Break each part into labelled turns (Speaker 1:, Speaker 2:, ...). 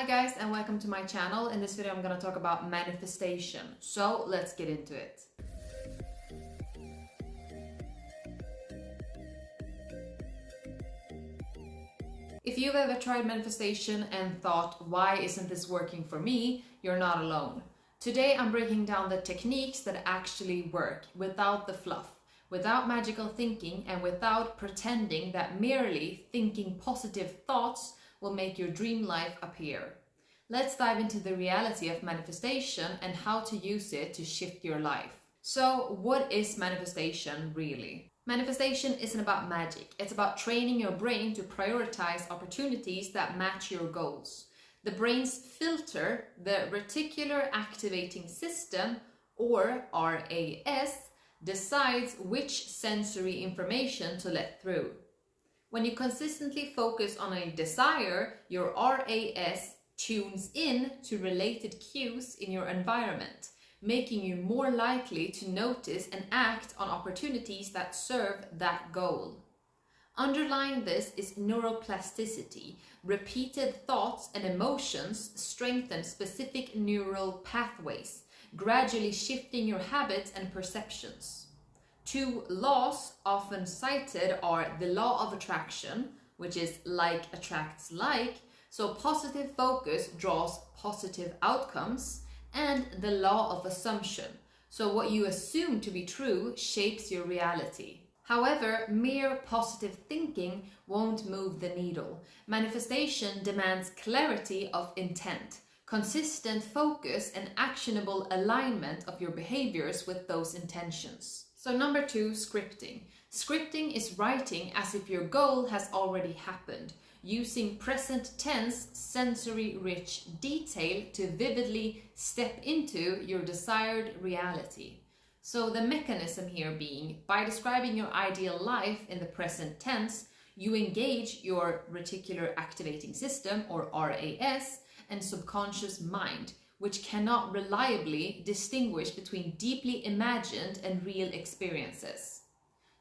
Speaker 1: Hi guys, and welcome to my channel. In this video I'm going to talk about manifestation. So let's get into it. If you've ever tried manifestation and thought, why isn't this working for me? You're not alone. Today I'm breaking down the techniques that actually work without the fluff, without magical thinking, and without pretending that merely thinking positive thoughts will make your dream life appear. Let's dive into the reality of manifestation and how to use it to shift your life. So, what is manifestation really? Manifestation isn't about magic. It's about training your brain to prioritize opportunities that match your goals. The brain's filter, the Reticular Activating System, or RAS, decides which sensory information to let through. When you consistently focus on a desire, your RAS tunes in to related cues in your environment, making you more likely to notice and act on opportunities that serve that goal. Underlying this is neuroplasticity. Repeated thoughts and emotions strengthen specific neural pathways, gradually shifting your habits and perceptions. Two laws often cited are the law of attraction, which is like attracts like, so positive focus draws positive outcomes, and the law of assumption, so what you assume to be true shapes your reality. However, mere positive thinking won't move the needle. Manifestation demands clarity of intent, consistent focus, and actionable alignment of your behaviors with those intentions. So number 2, scripting. Scripting is writing as if your goal has already happened, using present tense sensory-rich detail to vividly step into your desired reality. So the mechanism here being, by describing your ideal life in the present tense, you engage your Reticular Activating System, or RAS, and subconscious mind, which cannot reliably distinguish between deeply imagined and real experiences.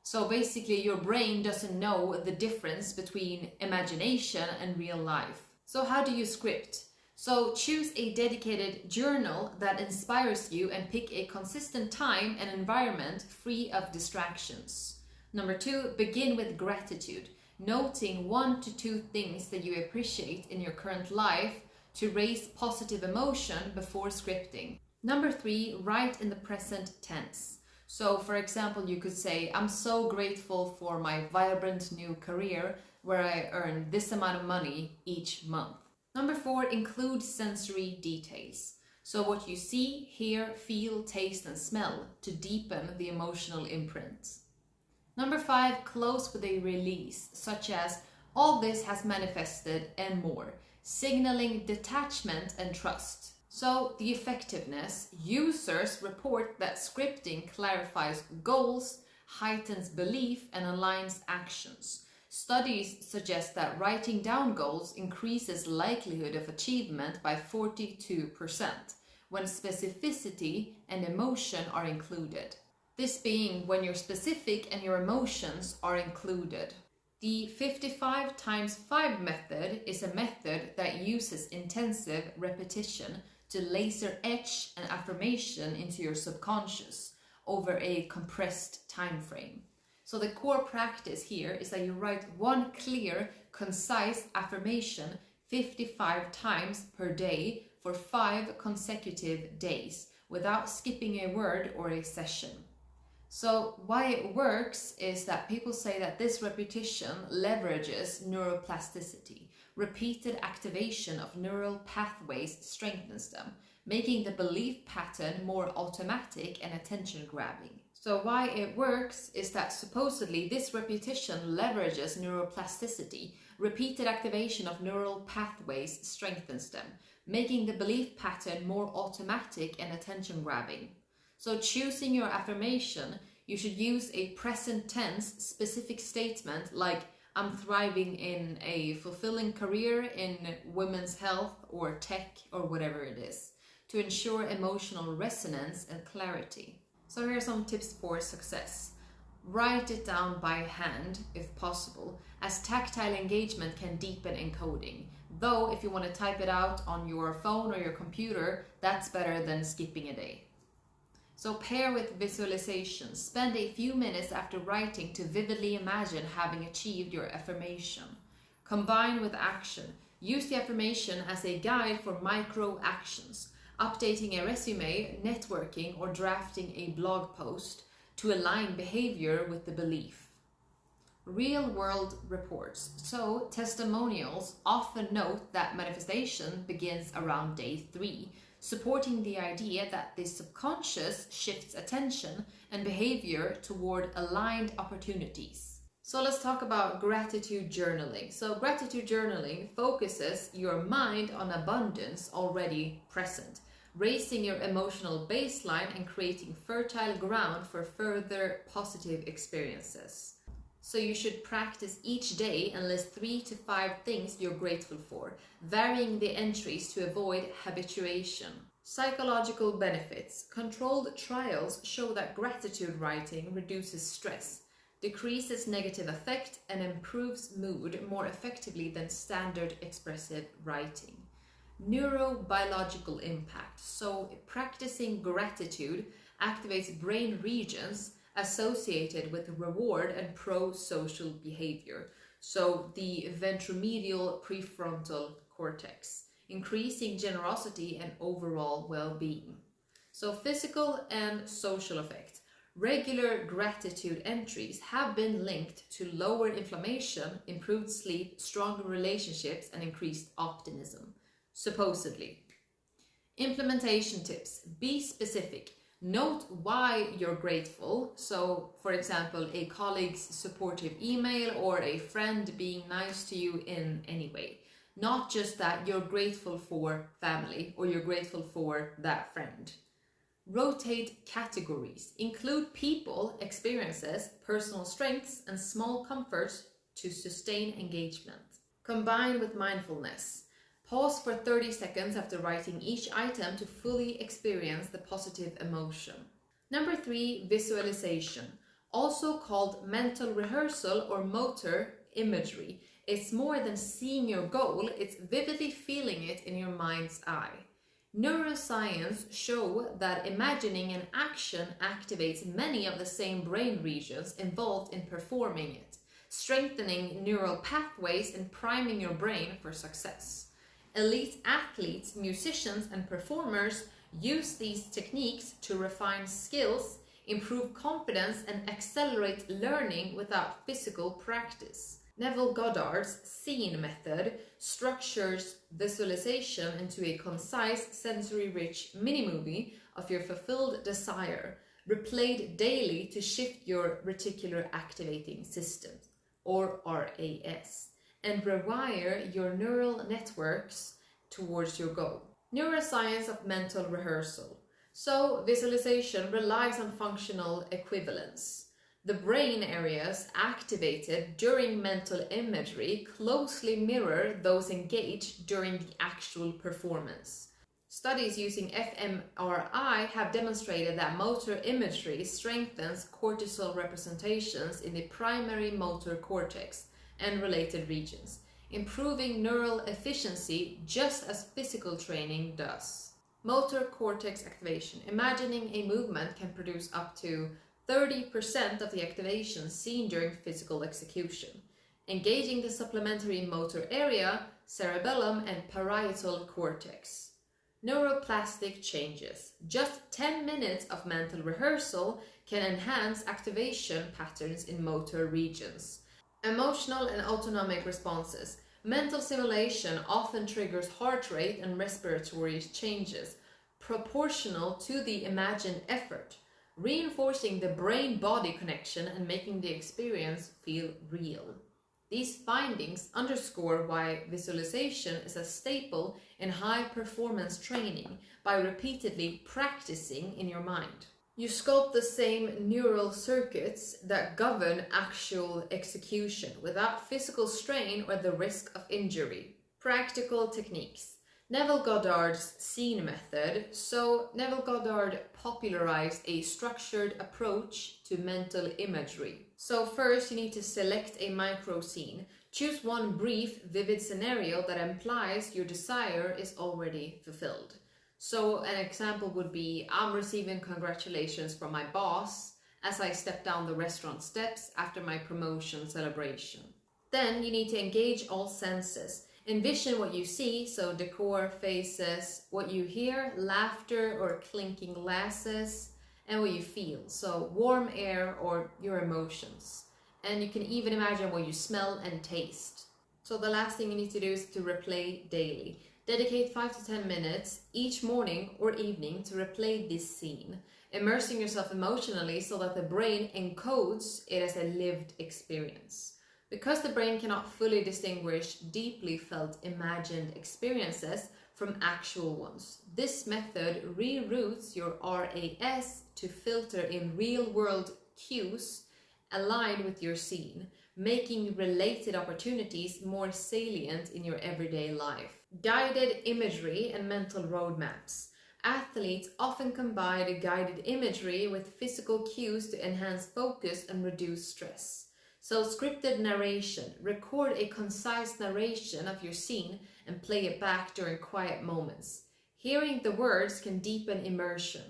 Speaker 1: So basically your brain doesn't know the difference between imagination and real life. So how do you script? So choose a dedicated journal that inspires you and pick a consistent time and environment free of distractions. Number 2, begin with gratitude, noting 1 to 2 things that you appreciate in your current life to raise positive emotion before scripting. Number 3, write in the present tense. So for example, you could say, I'm so grateful for my vibrant new career where I earn this amount of money each month. Number 4, include sensory details. So what you see, hear, feel, taste, and smell to deepen the emotional imprint. Number 5, close with a release, such as, all this has manifested and more, signaling detachment and trust. So the effectiveness, users report that scripting clarifies goals, heightens belief, and aligns actions. Studies suggest that writing down goals increases likelihood of achievement by 42% when specificity and emotion are included. This being when you're specific and your emotions are included. The 55 times 5 method is a method that uses intensive repetition to laser etch an affirmation into your subconscious over a compressed time frame. So the core practice here is that you write one clear, concise affirmation 55 times per day for 5 consecutive days without skipping a word or a session. So why it works is that people say that this repetition leverages neuroplasticity. Repeated activation of neural pathways strengthens them, making the belief pattern more automatic and attention-grabbing. So why it works is that supposedly this repetition leverages neuroplasticity. Repeated activation of neural pathways strengthens them, making the belief pattern more automatic and attention-grabbing. So choosing your affirmation, you should use a present tense specific statement like, I'm thriving in a fulfilling career in women's health or tech or whatever it is, to ensure emotional resonance and clarity. So here are some tips for success. Write it down by hand if possible, as tactile engagement can deepen encoding. Though if you want to type it out on your phone or your computer, that's better than skipping a day. So pair with visualization. Spend a few minutes after writing to vividly imagine having achieved your affirmation. Combine with action. Use the affirmation as a guide for micro actions, updating a resume, networking, or drafting a blog post to align behavior with the belief. Real-world reports. So testimonials often note that manifestation begins around day 3, supporting the idea that the subconscious shifts attention and behavior toward aligned opportunities. So let's talk about gratitude journaling. So gratitude journaling focuses your mind on abundance already present, raising your emotional baseline and creating fertile ground for further positive experiences. So you should practice each day and list 3 to 5 things you're grateful for, varying the entries to avoid habituation. Psychological benefits. Controlled trials show that gratitude writing reduces stress, decreases negative affect, and improves mood more effectively than standard expressive writing. Neurobiological impact. So practicing gratitude activates brain regions associated with reward and pro-social behavior. So the ventromedial prefrontal cortex, increasing generosity and overall well-being. So physical and social effects. Regular gratitude entries have been linked to lower inflammation, improved sleep, stronger relationships, and increased optimism, supposedly. Implementation tips. Be specific. Note why you're grateful. So, for example, a colleague's supportive email or a friend being nice to you in any way. Not just that you're grateful for family or you're grateful for that friend. Rotate categories. Include people, experiences, personal strengths, and small comforts to sustain engagement. Combine with mindfulness. Pause for 30 seconds after writing each item to fully experience the positive emotion. Number 3, visualization. Also called mental rehearsal or motor imagery. It's more than seeing your goal, it's vividly feeling it in your mind's eye. Neuroscience show that imagining an action activates many of the same brain regions involved in performing it, strengthening neural pathways and priming your brain for success. Elite athletes, musicians, and performers use these techniques to refine skills, improve confidence, and accelerate learning without physical practice. Neville Goddard's scene method structures visualization into a concise, sensory-rich mini-movie of your fulfilled desire, replayed daily to shift your Reticular Activating System, or RAS, and rewire your neural networks towards your goal. Neuroscience of mental rehearsal. So, visualization relies on functional equivalence. The brain areas activated during mental imagery closely mirror those engaged during the actual performance. Studies using fMRI have demonstrated that motor imagery strengthens cortisol representations in the primary motor cortex and related regions, improving neural efficiency just as physical training does. Motor cortex activation. Imagining a movement can produce up to 30% of the activation seen during physical execution, engaging the supplementary motor area, cerebellum, and parietal cortex. Neuroplastic changes. Just 10 minutes of mental rehearsal can enhance activation patterns in motor regions. Emotional and autonomic responses. Mental simulation often triggers heart rate and respiratory changes proportional to the imagined effort, reinforcing the brain-body connection and making the experience feel real. These findings underscore why visualization is a staple in high-performance training by repeatedly practicing in your mind. You sculpt the same neural circuits that govern actual execution without physical strain or the risk of injury. Practical techniques. Neville Goddard's scene method. So Neville Goddard popularized a structured approach to mental imagery. So first you need to select a micro scene. Choose one brief, vivid scenario that implies your desire is already fulfilled. So an example would be, I'm receiving congratulations from my boss as I step down the restaurant steps after my promotion celebration. Then you need to engage all senses. Envision what you see, so decor, faces, what you hear, laughter or clinking glasses, and what you feel, so warm air or your emotions. And you can even imagine what you smell and taste. So the last thing you need to do is to replay daily. Dedicate 5 to 10 minutes each morning or evening to replay this scene, immersing yourself emotionally so that the brain encodes it as a lived experience. Because the brain cannot fully distinguish deeply felt imagined experiences from actual ones, this method reroutes your RAS to filter in real-world cues aligned with your scene, making related opportunities more salient in your everyday life. Guided imagery and mental roadmaps. Athletes often combine guided imagery with physical cues to enhance focus and reduce stress. So scripted narration. Record a concise narration of your scene and play it back during quiet moments. Hearing the words can deepen immersion.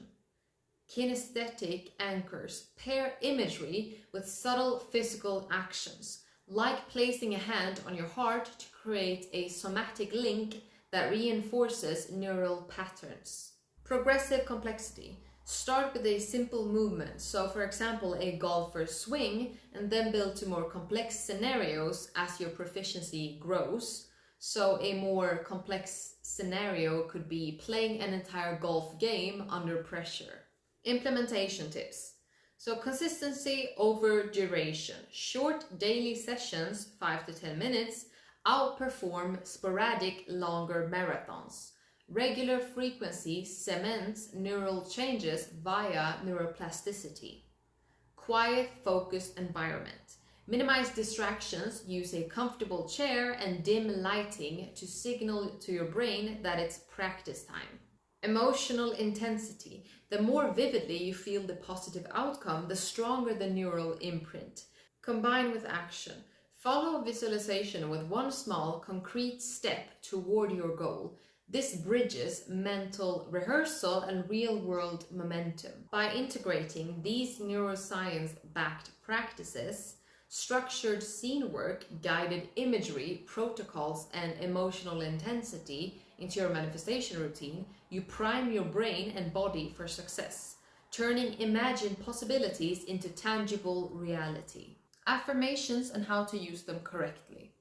Speaker 1: Kinesthetic anchors. Pair imagery with subtle physical actions, like placing a hand on your heart to create a somatic link that reinforces neural patterns. Progressive complexity. Start with a simple movement, so for example a golfer's swing, and then build to more complex scenarios as your proficiency grows. So a more complex scenario could be playing an entire golf game under pressure. Implementation tips. So consistency over duration. Short daily sessions, 5 to 10 minutes, outperform sporadic longer marathons. Regular frequency cements neural changes via neuroplasticity. Quiet, focused environment. Minimize distractions, use a comfortable chair and dim lighting to signal to your brain that it's practice time. Emotional intensity. The more vividly you feel the positive outcome, the stronger the neural imprint. Combine with action. Follow visualization with one small, concrete step toward your goal. This bridges mental rehearsal and real-world momentum. By integrating these neuroscience-backed practices, structured scene work, guided imagery, protocols, and emotional intensity into your manifestation routine, you prime your brain and body for success, turning imagined possibilities into tangible reality. Affirmations and how to use them correctly.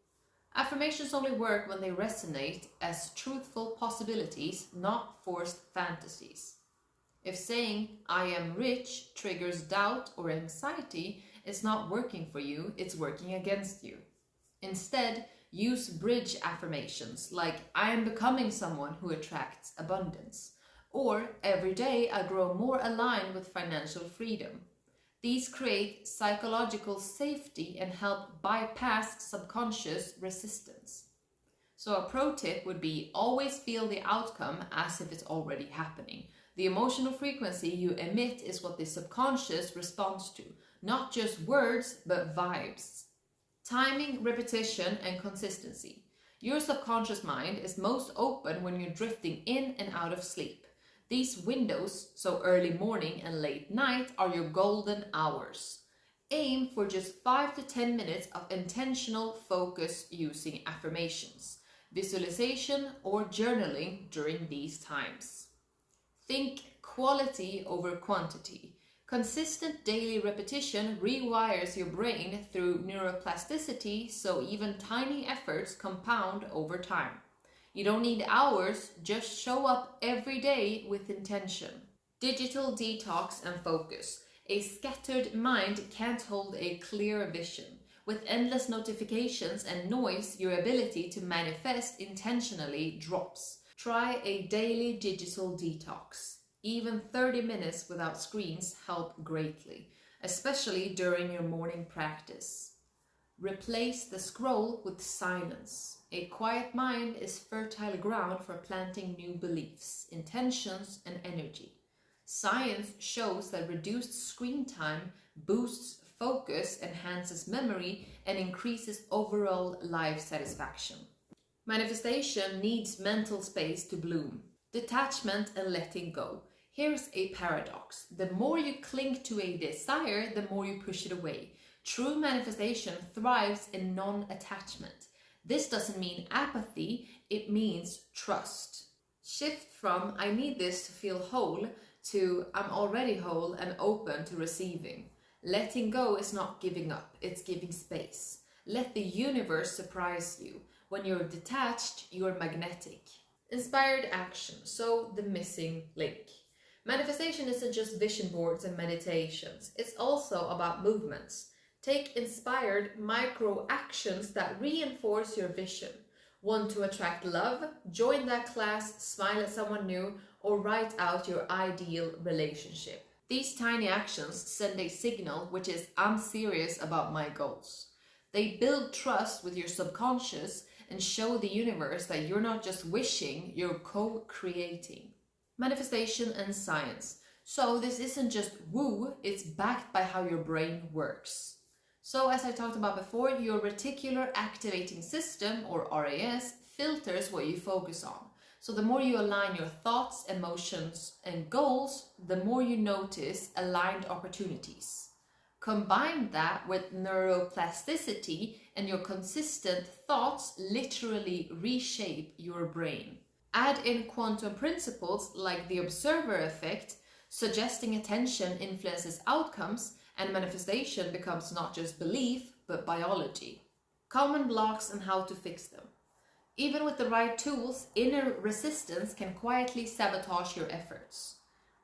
Speaker 1: Affirmations only work when they resonate as truthful possibilities, not forced fantasies. If saying, "I am rich," triggers doubt or anxiety, it's not working for you, it's working against you. Instead, use bridge affirmations like, "I am becoming someone who attracts abundance," or "Every day I grow more aligned with financial freedom." These create psychological safety and help bypass subconscious resistance. So a pro tip would be, always feel the outcome as if it's already happening. The emotional frequency you emit is what the subconscious responds to, not just words, but vibes. Timing, repetition, and consistency. Your subconscious mind is most open when you're drifting in and out of sleep. These windows, so early morning and late night, are your golden hours. Aim for just 5 to 10 minutes of intentional focus using affirmations, visualization, or journaling during these times. Think quality over quantity. Consistent daily repetition rewires your brain through neuroplasticity, so even tiny efforts compound over time. You don't need hours, just show up every day with intention. Digital detox and focus. A scattered mind can't hold a clear vision. With endless notifications and noise, your ability to manifest intentionally drops. Try a daily digital detox. Even 30 minutes without screens help greatly, especially during your morning practice. Replace the scroll with silence. A quiet mind is fertile ground for planting new beliefs, intentions, and energy. Science shows that reduced screen time boosts focus, enhances memory, and increases overall life satisfaction. Manifestation needs mental space to bloom. Detachment and letting go. Here's a paradox. The more you cling to a desire, the more you push it away. True manifestation thrives in non-attachment. This doesn't mean apathy, it means trust. Shift from I need this to feel whole to I'm already whole and open to receiving. Letting go is not giving up, it's giving space. Let the universe surprise you. When you're detached, you're magnetic. Inspired action, so the missing link. Manifestation isn't just vision boards and meditations, it's also about movements. Take inspired micro actions that reinforce your vision. Want to attract love? Join that class, smile at someone new, or write out your ideal relationship. These tiny actions send a signal which is I'm serious about my goals. They build trust with your subconscious and show the universe that you're not just wishing, you're co-creating. Manifestation and science. So this isn't just woo, it's backed by how your brain works. So as I talked about before, your Reticular Activating System, or RAS, filters what you focus on. So the more you align your thoughts, emotions, and goals, the more you notice aligned opportunities. Combine that with neuroplasticity and your consistent thoughts literally reshape your brain. Add in quantum principles like the observer effect, suggesting attention influences outcomes, and manifestation becomes not just belief, but biology. Common blocks and how to fix them. Even with the right tools, inner resistance can quietly sabotage your efforts.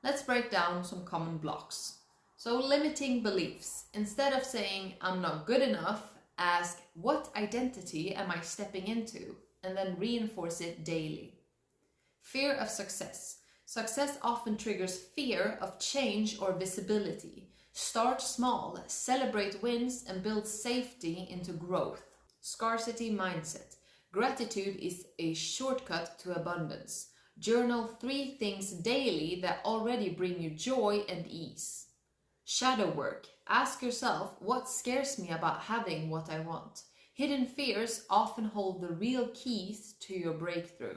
Speaker 1: Let's break down some common blocks. So limiting beliefs. Instead of saying, I'm not good enough, ask, what identity am I stepping into? And then reinforce it daily. Fear of success. Success often triggers fear of change or visibility. Start small, celebrate wins, and build safety into growth. Scarcity mindset. Gratitude is a shortcut to abundance. Journal 3 things daily that already bring you joy and ease. Shadow work. Ask yourself, what scares me about having what I want? Hidden fears often hold the real keys to your breakthrough.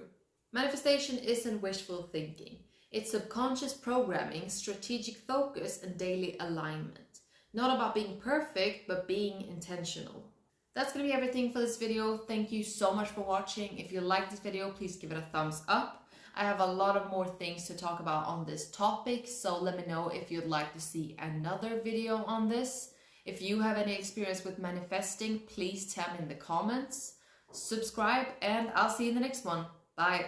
Speaker 1: Manifestation isn't wishful thinking. It's subconscious programming, strategic focus, and daily alignment. Not about being perfect, but being intentional. That's going to be everything for this video. Thank you so much for watching. If you like this video, please give it a thumbs up. I have a lot of more things to talk about on this topic, so let me know if you'd like to see another video on this. If you have any experience with manifesting, please tell me in the comments. Subscribe, and I'll see you in the next one. Bye.